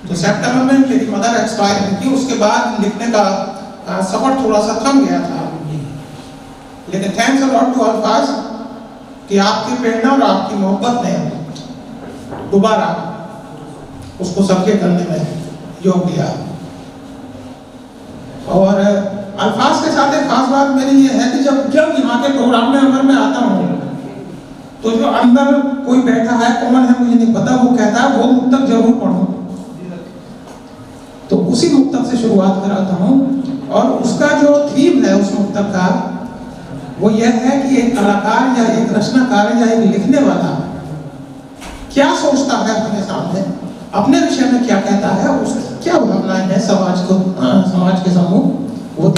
तो सितंबर में मेरी मदर एक्सपायर हुई थी, उसके बाद लिखने का सफर थोड़ा सा थम गया था। लेकिन थैंक्स अ लॉट टू अल्फाज कि आपकी प्रेरणा और आपकी मोहब्बत ने दोबारा उसको सबके करने में योग दिया। और अल्फाज के साथ एक खास बात मेरी ये है कि जब यहाँ के प्रोग्राम में अमर में आता हूँ तो जो अंदर कोई बैठा है, कौन है मुझे नहीं पता, वो कहता है वो मुक्तक जरूर पढ़ो। तो उसी मुक्तक से शुरुआत कराता हूँ और उसका जो थीम है उस मुक्तक का वो यह है कि एक कलाकार या एक रचनाकार या एक लिखने वाला क्या सोचता है अपने सामने, अपने विषय में क्या कहता है, उसकी क्या भावनाएं हैं समाज के सम्मुख, वो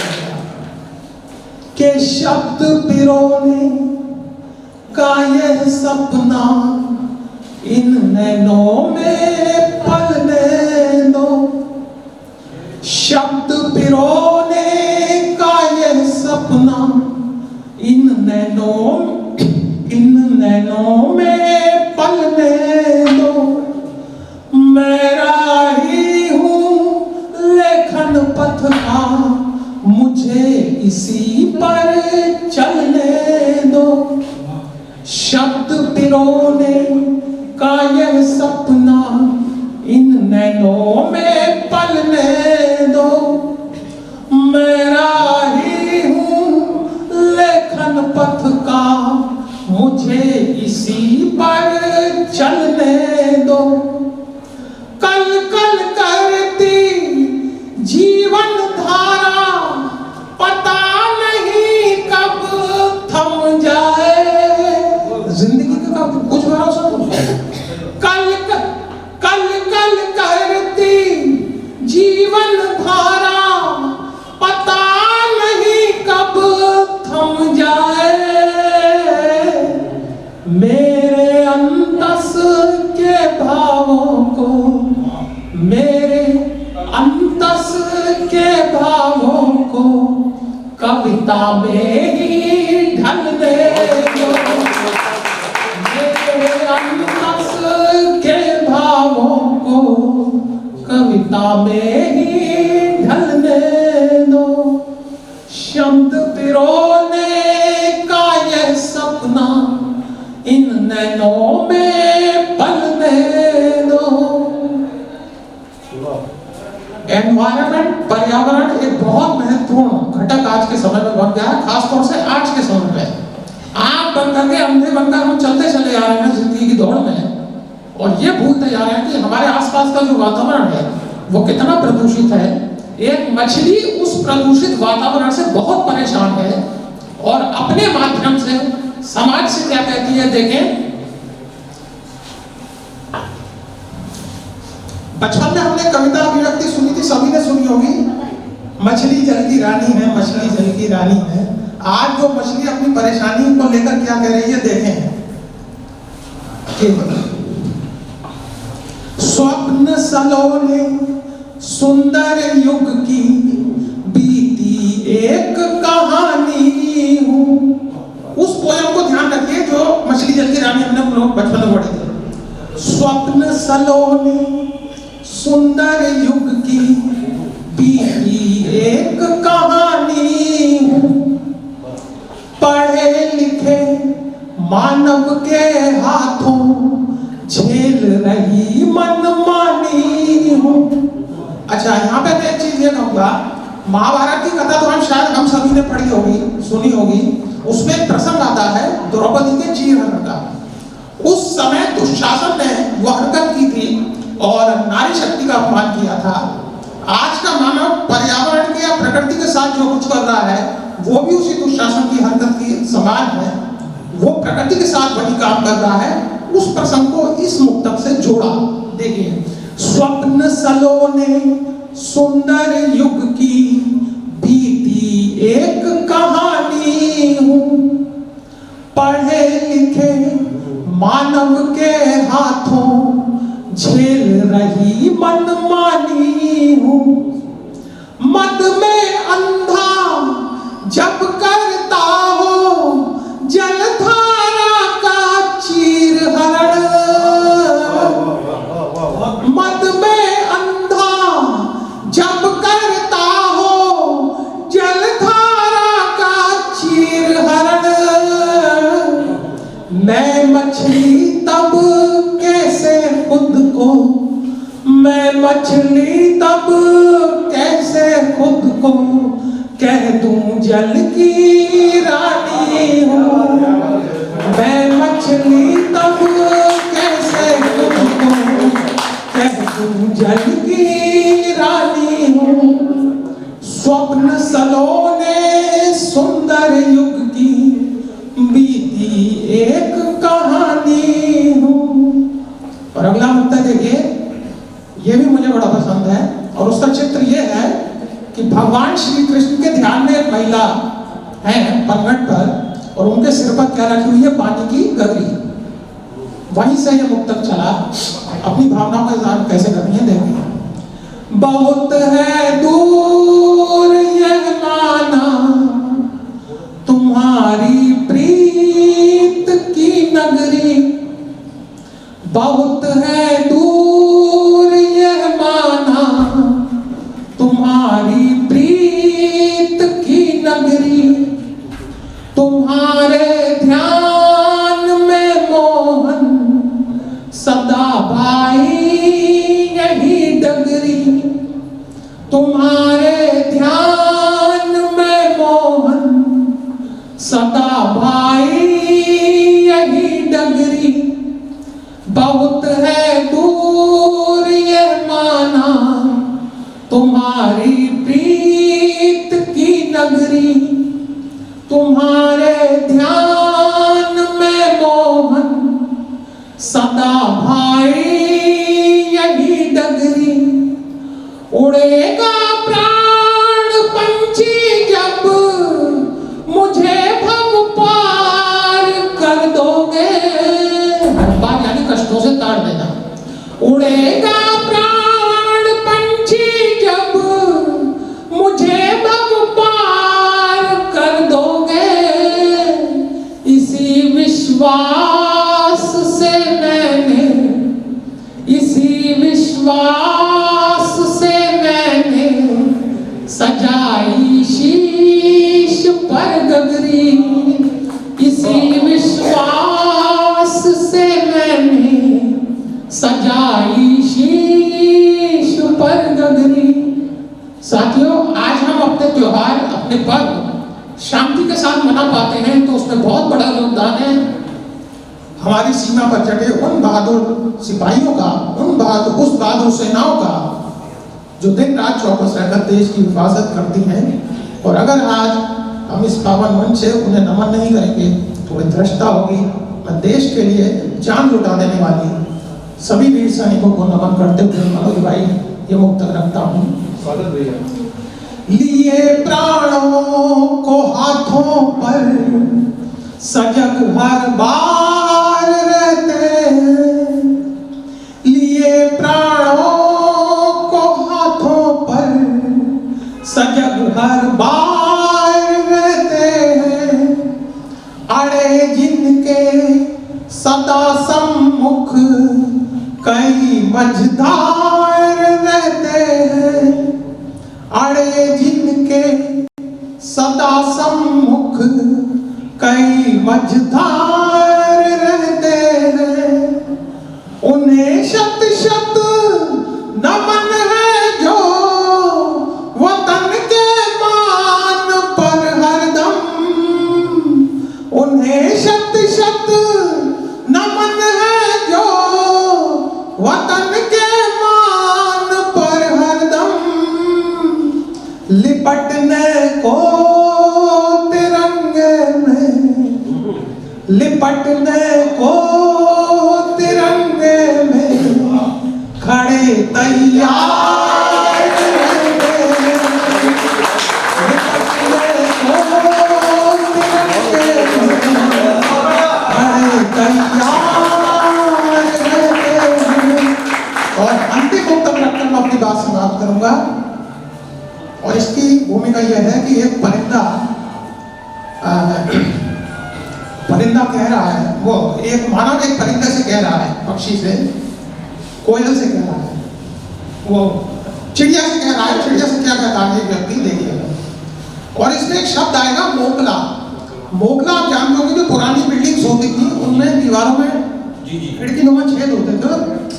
के शब्द पिरोने का यह सपना इन नैनों में पलने दो। शब्द पिरोने का यह सपना इन नैनों में पलने दो। मेरा ही हूँ लेखन पथ का, मुझे इसी पर चलने दो। शब्द पिरोने का यह सपना इन नैनों में पलने दो। मेरा ही हूँ लेखन पथ का, मुझे इसी पर चलने दो। कल कल करती जीवन धारा, पता नहीं कब थम जाए। जिंदगी का कुछ भरोसा नहीं। कल कल करती जीवन धारा, पता नहीं कब थम जाए। मेरे अंतस के भावों को, मेरे अंतस के भावों को कविता में ही ढलने दो। मेरे अंतस के भावों को कविता में ही ढलने दो। शब्द पिरोने का यह सपना इन नैनों में पलने दो। एनवायरनमेंट, पर्यावरण एक बहुत महत्वपूर्ण घटक आज के समय में बन गया है, खासतौर से आज के समय में। आंख बंद करके, अंधे बनकर हम चलते चले जा रहे हैं जिंदगी की दौड़ में, और ये भूलते जा रहे हैं कि हमारे आसपास का जो वातावरण है वो कितना प्रदूषित है। एक मछली उस प्रदूषित वातावरण से बहुत परेशान है और अपने माध्यम से समाज से क्या कहती है, देखें। बचपन में हमने कविता अभिव्यक्ति सुनी थी, सभी ने सुनी होगी, मछली जल की रानी है, मछली जल की रानी है। आज वो मछली अपनी परेशानी को लेकर क्या कह रही है, देखें। स्वप्न सलोने सुंदर युग की बीती एक कहानी हूँ। उस पोयम को ध्यान रखिए जो मछली जल की रानी हमने लोग बचपन में पढ़ी थी। स्वप्न सलोने सुंदर युग की बीती एक कहानी हूँ। पढ़े लिखे मानव के हाथों झेल रही मनमानी हूँ। अच्छा, यहाँ पे मैं एक चीज ये कहूँगा, महाभारत की कथा तो हम सभी ने पढ़ी होगी, सुनी होगी। उसमें एक प्रसंग आता है द्रौपदी के चीरहरण का। उस समय दुशासन ने वो हरकत की थी और नारी शक्ति का अपमान किया था। आज का मानव पर्यावरण के या प्रकृति के साथ जो कुछ कर रहा है वो भी उसी दुशासन की हरकत की समान है। वो प्रकृति के साथ वही काम कर रहा है। उस प्रसंग को इस मुक्तक से जोड़ा। देखिए, स्वप्न सलोने सुंदर युग की बीती एक कहानी हूँ। पढ़े लिखे मानव के हाथों झेल रही मनमानी हूँ। मद में अंधा जब करता हो जलधारा का चीर हरण, मद में अंधा मछली तब कैसे खुद को, मैं मछली तब कैसे खुद को कह दूं जल की रानी हूँ। मैं मछली तब कैसे खुद को कह दूं जल की रानी हूँ। स्वप्न सलोने सुंदर युग की बीती एक कहानी हूँ। और अगला मुद्दा देखिए, ये भी मुझे बड़ा पसंद है और उसका चित्र ये है कि भगवान श्री कृष्ण के ध्यान में एक महिला है पनघट पर और उनके सिर पर क्या रखी हुई है, पानी की गगरी। वहीं से ये मुक्तक चला। अपनी भावनाओं का इजहार कैसे करनी है देखिए। बहुत है दूर यह माना तुम्हारी प्रीत की नगरी, बहुत है दूर यह माना तुम्हारी प्रीत की नगरी। तुम्हारे ध्यान में मोहन सदा भाई यही डगरी। तुम्हारे ध्यान में मोहन सदा भाई यही डगरी। बहुत है दूर ये माना तुम्हारी प्रीत की नगरी। तुम्हारे ध्यान में मोहन सदा भाई यही डगरी। उड़ेगा प्राण पंछी जब मुझे भव पार कर दोगे। पार यानी कष्टों से तार देना। उड़ेगा प्राण पंछी जब मुझे भव पार कर दोगे। इसी विश्वास से मैंने, इसी विश्वास से मैंने सजाई शीश पर गगरी। इसी विश्वास से मैंने सजाई शीश पर गगरी। साथियों, आज हम अपने त्योहार, अपने पर्व शांति के साथ मना पाते हैं तो उसमें बहुत बड़ा योगदान है हमारी सीमा पर चढ़े उन बहादुर सिपाहियों का, उस बहादुर सेनाओं का जो दिन रात चौकस रहकर देश की हिफाजत करती हैं। और अगर आज हम इस पावन मंच से उन्हें नमन नहीं करेंगे तो धृष्टता होगी। मैं देश के लिए जान लुटा देने वाली सभी वीर सैनिकों को नमन करते हुए मनोज भाई ये मुक्तक रखता हूँ। लिए प्राणों को हाथों पर सजग हर बार रहते हैं। लिए प्राणों को हाथों पर सजग हर बार रहते हैं। अड़े जिनके सदा सम्मुख कई मझधार रहते हैं। अड़े जिनके सदा सम्मुख कई मझधार रहते हैं। उन्हें शत शत नमन है जो वतन के मान पर हरदम। उन्हें शत शत नमन है जो वतन के मान पर हरदम। लिपटने को तिरंगे में, लिपटने को तिरंगे में खड़े तैयार रहते हैं। लिपटने को तिरंगे में खड़े तैयार रहते हैं। और अंतिम मुक्तक रखकर मैं अपनी बात समाप्त करूंगा। और इसकी भूमिका यह है कि एक परिंदा कह रहा है, वो एक मानव एक परिंदे से कह रहा है, पक्षी से, कोयल से कह रहा है, वो चिड़िया से कह रहा है। चिड़िया से क्या कहता है एक व्यक्ति, देखिए। और इसमें एक शब्द आएगा मोकला। मोगला आप जानते होंगे जो पुरानी बिल्डिंग्स होती थी उनमें दीवारों में खिड़की नुमा छेद होते थे,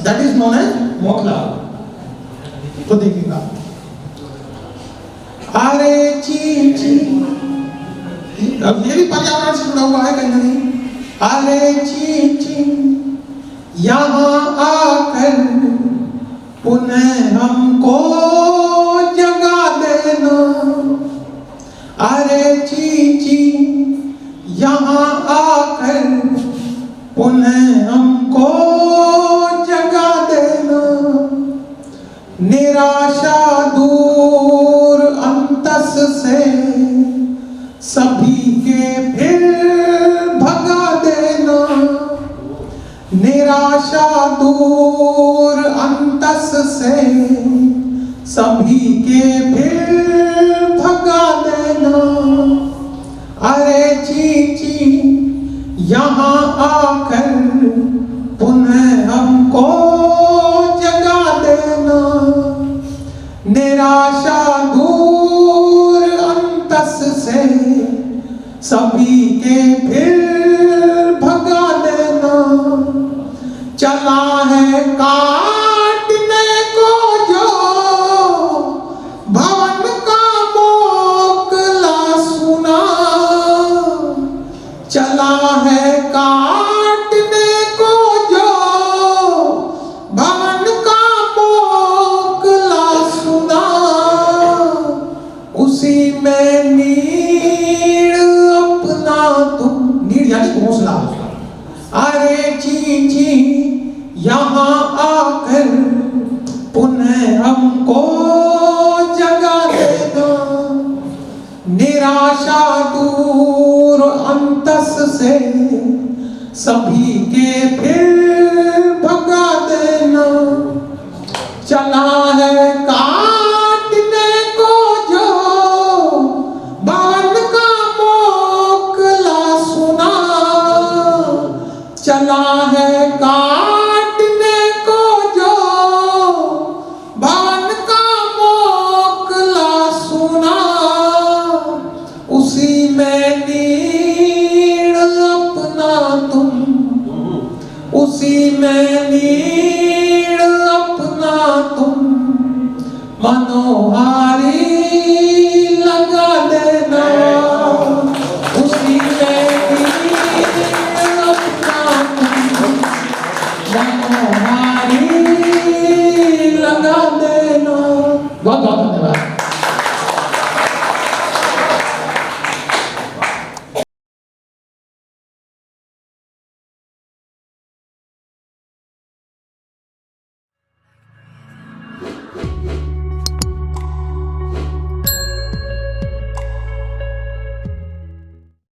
that is known as Mogla. तो देखिएगा, अरे ची ची, अब ये भी पर्यावरण से जुड़ा हुआ है कहीं ना कहीं। अरे ची ची यहाँ आकर पुनः हमको जगा देना। अरे ची ची यहाँ आकर पुनः हमको जगा देना। निराशा दूर अंतस से सभी के फिर भगा देना। निराशा दूर अंतस से सभी के फिर भगा देना। अरे ची ची यहाँ आकर पुनः हमको जगा देना। निराशा दूर अंतस से सभी के फिर भगा देना। चला है काटने को जो भवन का मोकला सुना। चला है काटने को जो भवन का मोकला सुना। उसी में नीड़ अपना तुम, नीड़ यानी घोंसला। अरे ची ची यहाँ आकर पुनः हमको जगा देना। निराशा दूर अंतस से सभी के फिर भगा देना। चला है काटने को जो भवन का मोकला सुना। चला है काटने को जो भवन का मोकला सुना। उसी में नीड़ अपना तुम, उसी में नीड़ अपना तुम मनोहारी लगा देना।